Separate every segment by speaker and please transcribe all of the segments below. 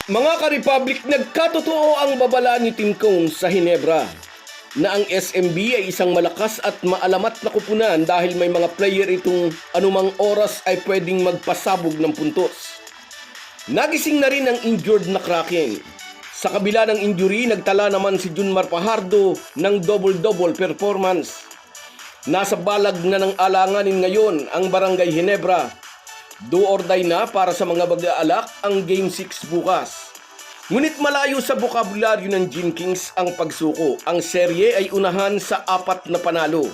Speaker 1: Mga ka-Republic, nagkatotoo ang babala ni Tim Cone sa Hinebra na ang SMB ay isang malakas at maalamat na kupunan dahil may mga player itong anumang oras ay pwedeng magpasabog ng puntos. Nagising na rin ang injured na Kraken. Sa kabila ng injury, nagtala naman si Junmar Fajardo ng double-double performance. Nasa balag na ng alanganin ngayon ang Barangay Hinebra. Do or die na para sa mga mag-aalak ang Game 6 bukas. Ngunit malayo sa bokabularyo ng Gin Kings ang pagsuko. Ang serye ay unahan sa 4 na panalo.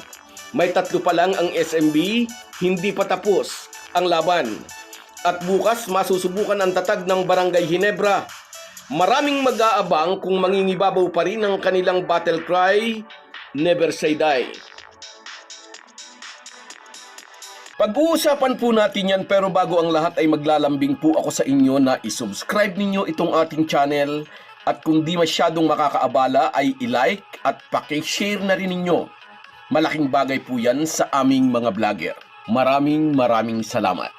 Speaker 1: May 3 pa lang ang SMB, hindi pa tapos ang laban. At bukas masusubukan ang tatag ng Barangay Hinebra. Maraming mag-aabang kung mangingibabaw pa rin ang kanilang battle cry, Never Say Die. Pag-uusapan po natin yan, pero bago ang lahat ay maglalambing po ako sa inyo na isubscribe ninyo itong ating channel at kung di masyadong makakaabala ay i-like at paki-share na rin ninyo. Malaking bagay po yan sa aming mga vlogger. Maraming salamat.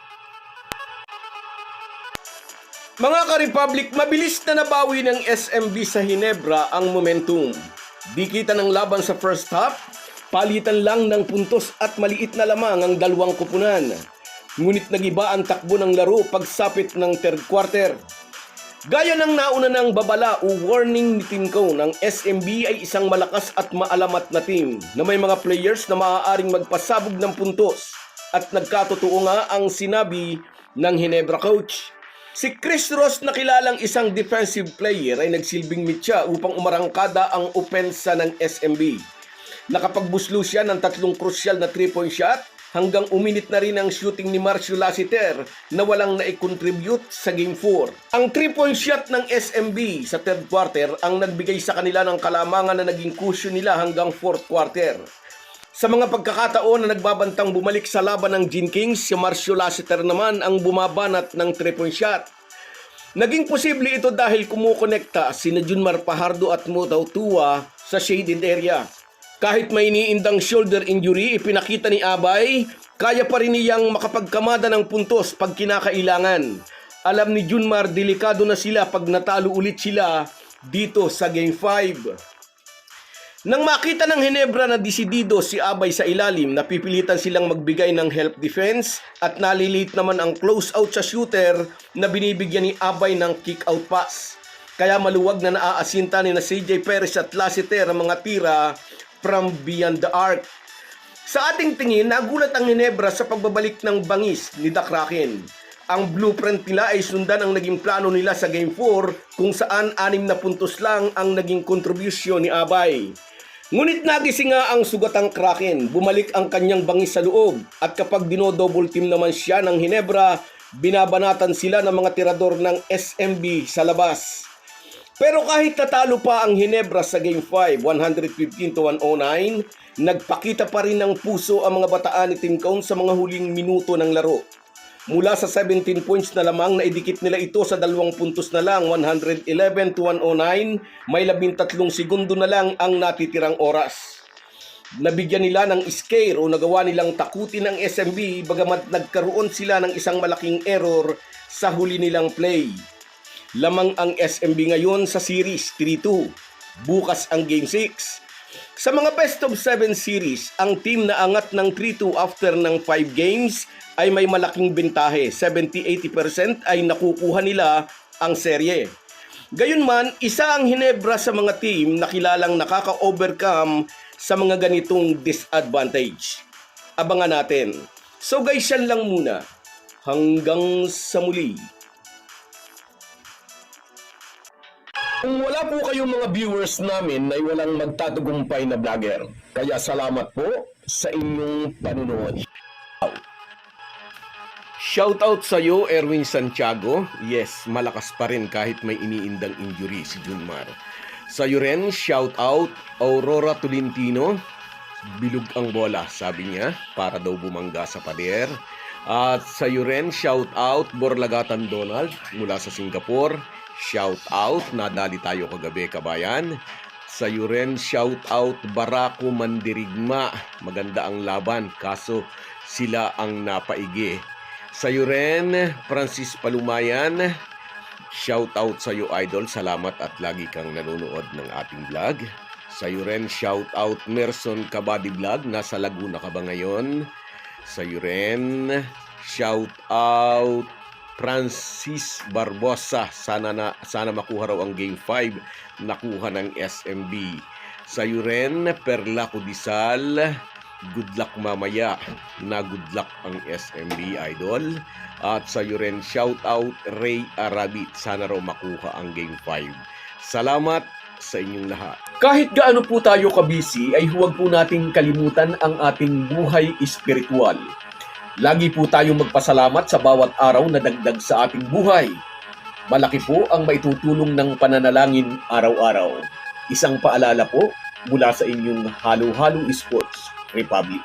Speaker 1: Mga ka-Republic, mabilis na nabawi ng SMB sa Hinebra ang momentum. Di kita ng laban sa first half, palitan lang ng puntos at maliit na lamang ang dalawang kupunan. Ngunit nagiba ang takbo ng laro pagsapit ng third quarter. Gaya ng nauna ng babala o warning ni Tim Cone, ang SMB ay isang malakas at maalamat na team na may mga players na maaaring magpasabog ng puntos. At nagkatotoo nga ang sinabi ng Hinebra coach. Si Chris Ross na kilalang isang defensive player ay nagsilbing mitya upang umarangkada ang opensa ng SMB. Nakapagbuslo siya ng 3 krusyal na 3-point shot hanggang uminit na rin ang shooting ni Marcio Lassiter na walang naikontribute sa Game 4. Ang 3-point shot ng SMB sa third quarter ang nagbigay sa kanila ng kalamangan na naging cushion nila hanggang fourth quarter. Sa mga pagkakataon na nagbabantang bumalik sa laban ng Gin Kings, si Marcio Lassiter naman ang bumabanat ng 3-point shot. Naging posible ito dahil kumukonekta sina Junmar Fajardo at Mutaw Tua sa shaded area. Kahit may iniindang shoulder injury, ipinakita ni Abay, kaya pa rin niyang makapagkamada ng puntos pag kinakailangan. Alam ni Junmar, delikado na sila pag natalo ulit sila dito sa Game 5. Nang makita ng Hinebra na desidido si Abay sa ilalim, napipilitan silang magbigay ng help defense at nalilate naman ang close out sa shooter na binibigyan ni Abay ng kick out pass. Kaya maluwag na naaasinta ni na CJ Perez at Lassiter ang mga tira from beyond the arc. Sa ating tingin, nagulat ang Hinebra sa pagbabalik ng bangis ni The Kraken. Ang blueprint nila ay sundan ang naging plano nila sa Game 4 kung saan 6 na puntos lang ang naging kontribusyon ni Abay. Ngunit nagising nga ang sugatang Kraken, bumalik ang kanyang bangis sa loob at kapag dino-double team naman siya ng Hinebra, binabanatan sila ng mga tirador ng SMB sa labas. Pero kahit natalo pa ang Hinebra sa Game 5, 115-109, nagpakita pa rin ng puso ang mga bataan ni Tim Cone sa mga huling minuto ng laro. Mula sa 17 points na lamang, naidikit nila ito sa 2 puntos na lang, 111-109, may 13 segundo na lang ang natitirang oras. Nabigyan nila ng scare o nagawa nilang takutin ang SMB bagamat nagkaroon sila ng isang malaking error sa huli nilang play. Lamang ang SMB ngayon sa series 3-2. Bukas ang Game 6. Sa mga best of 7 series, ang team na angat ng 3-2 after ng 5 games ay may malaking bentahe. 70-80% ay nakukuha nila ang serye. Gayunman, isa ang Hinebra sa mga team na kilalang nakaka-overcome sa mga ganitong disadvantage. Abangan natin. So guys, yan lang muna. Hanggang sa muli. Kung wala po kayong mga viewers namin ay walang magtatagumpay na vlogger. Kaya salamat po sa inyong panunood. Shoutout sa iyo, Erwin Santiago. Yes, malakas pa rin kahit may iniindang injury si Junmar. Sa iyo rin, shoutout Aurora Tolentino. Bilog ang bola, sabi niya, para daw bumangga sa pader. At sa iyo rin, shoutout Borlagatan Donald mula sa Singapore. Shoutout, nadali tayo kagabi, kabayan. Sa iyo rin, shoutout Barako Mandirigma. Maganda ang laban, kaso sila ang napaigi. Sa iyo rin, Francis Palumayan. Shoutout sa iyo, Idol. Salamat at lagi kang nanonood ng ating vlog. Sa iyo rin, shoutout Merson Kabady Vlog. Nasa Laguna ka ba ngayon? Sa iyo rin, shoutout Francis Barbosa. Sana makuha raw ang Game 5. Nakuha ng SMB. Sa iyo rin, Perla Cudisal. Good luck mamaya na good luck ang SMB, Idol. At sa iyo rin, shoutout Ray Arabit. Sana raw makuha ang Game 5. Salamat sa inyong lahat. Kahit gaano po tayo kabisi, ay huwag po nating kalimutan ang ating buhay espiritual. Lagi po tayong magpasalamat sa bawat araw na dagdag sa ating buhay. Malaki po ang maitutulong ng pananalangin araw-araw. Isang paalala po mula sa inyong Halo-Halo Sports Republic.